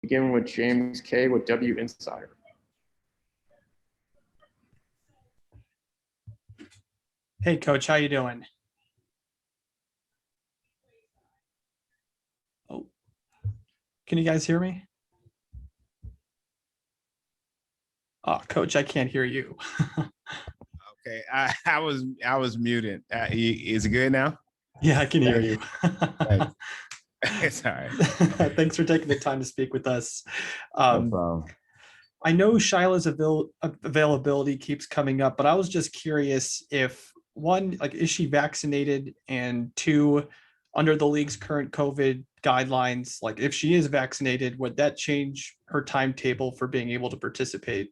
Beginning with James K. with W Insider. Hey, Coach, how you doing? Oh, can you guys hear me? Oh, Coach, I can't hear you. Okay, I was muted. Is it good now? Yeah, I can hear you. It's all right. Thanks for taking the time to speak with us. No problem. I know Shyla's availability keeps coming up, but I was just curious if one, like, is she vaccinated? And two, under the league's current COVID guidelines, like if she is vaccinated, would that change her timetable for being able to participate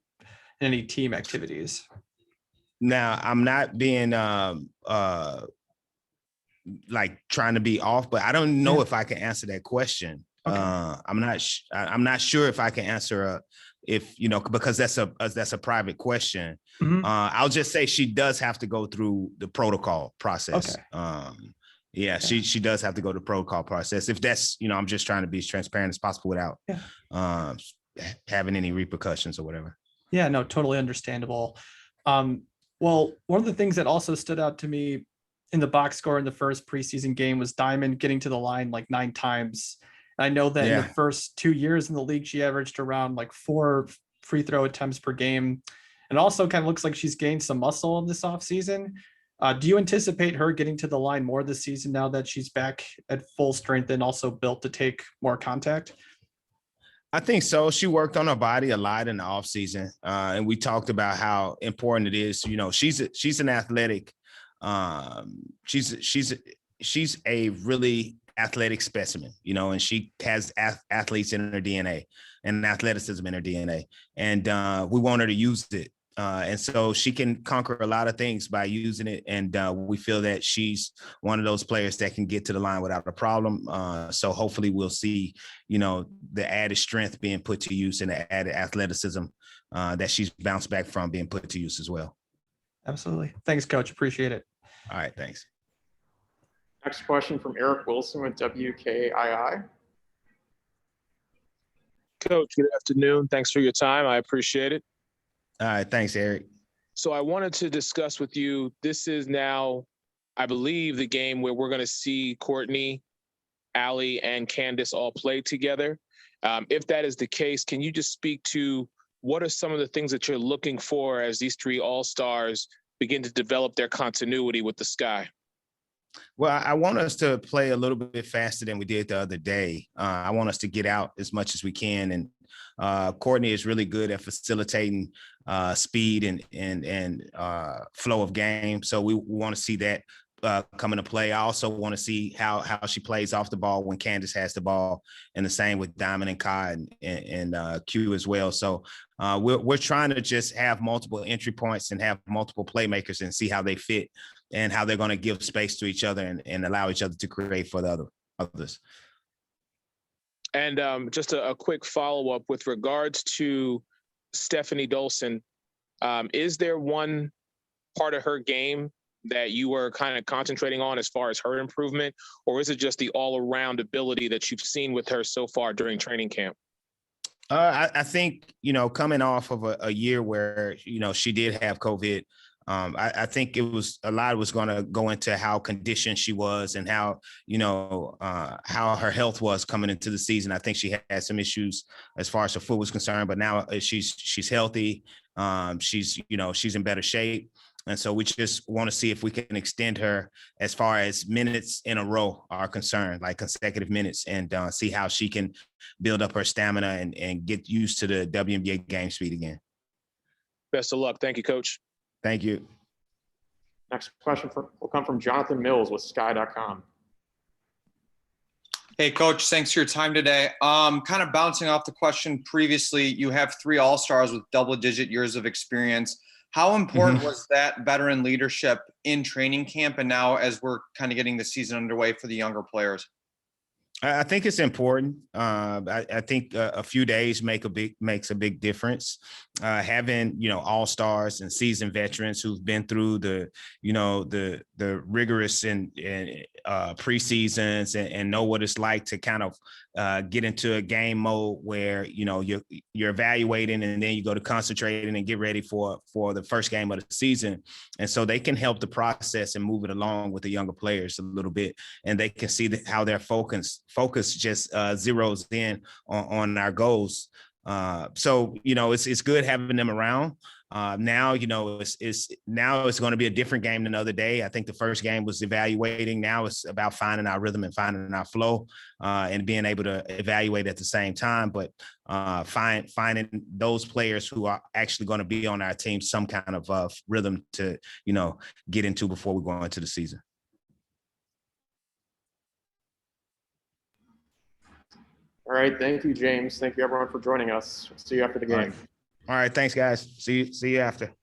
in any team activities? Now, I'm not being like trying to be off, but I don't know if I can answer that question. Okay. I'm not sure if I can answer because that's a private question. Mm-hmm. I'll just say she does have to go through the protocol process. Okay. She does have to go to the protocol process. If that's, I'm just trying to be as transparent as possible without having any repercussions or whatever. Yeah, no, totally understandable. Well, one of the things that also stood out to me in the box score in the first preseason game was Diamond getting to the line like 9 times. And I know that in the first 2 years in the league, she averaged around like 4 free throw attempts per game. And also kind of looks like she's gained some muscle in this offseason. Do you anticipate her getting to the line more this season now that she's back at full strength and also built to take more contact? I think so. She worked on her body a lot in the offseason. And we talked about how important it is. She's an athletic. She's a really athletic specimen, and she has athletes in her DNA and athleticism in her DNA. And we want her to use it. And so she can conquer a lot of things by using it. And we feel that she's one of those players that can get to the line without a problem. So hopefully we'll see, the added strength being put to use and the added athleticism that she's bounced back from being put to use as well. Absolutely. Thanks, Coach. Appreciate it. All right. Thanks. Next question from Eric Wilson with WKII. Coach, good afternoon. Thanks for your time. I appreciate it. All right. Thanks, Eric. So I wanted to discuss with you, this is now, I believe, the game where we're going to see Courtney, Allie, and Candace all play together. If that is the case, can you just speak to what are some of the things that you're looking for as these 3 All-Stars begin to develop their continuity with the Sky? Well, I want us to play a little bit faster than we did the other day. I want us to get out as much as we can. And Courtney is really good at facilitating speed and flow of game. So we want to see that come into play. I also want to see how she plays off the ball when Candace has the ball, and the same with Diamond and Kai and Q as well. So we're trying to just have multiple entry points and have multiple playmakers and see how they fit and how they're going to give space to each other and allow each other to create for the others. And just a quick follow-up with regards to Stephanie Dolson, is there one part of her game that you were kind of concentrating on as far as her improvement, or is it just the all-around ability that you've seen with her so far during training camp? I think, coming off of a year where, she did have COVID, I think a lot was going to go into how conditioned she was and how her health was coming into the season. I think she had some issues as far as her foot was concerned, but now she's healthy. She's in better shape. And so we just want to see if we can extend her as far as minutes in a row are concerned, like consecutive minutes, and see how she can build up her stamina and get used to the WNBA game speed again. Best of luck. Thank you, Coach. Thank you. Next question will come from Jonathan Mills with Sky.com. Hey, Coach, thanks for your time today. Kind of bouncing off the question previously, you have 3 All-Stars with double-digit years of experience. How important was that veteran leadership in training camp and now as we're kind of getting the season underway for the younger players? I think it's important. I think a few days makes a big difference. Having all-stars and seasoned veterans who've been through the rigorous and preseasons and know what it's like to kind of get into a game mode where, you're evaluating and then you go to concentrating and get ready for the first game of the season. And so they can help the process and move it along with the younger players a little bit. And they can see how their focus just zeroes in on our goals. So, it's good having them around. Now, it's going to be a different game than the other day. I think the first game was evaluating. Now it's about finding our rhythm and finding our flow, and being able to evaluate at the same time. But finding those players who are actually going to be on our team some kind of rhythm to, get into before we go into the season. All right. Thank you, James. Thank you, everyone, for joining us. See you after the game. All right. Thanks, guys. See you after.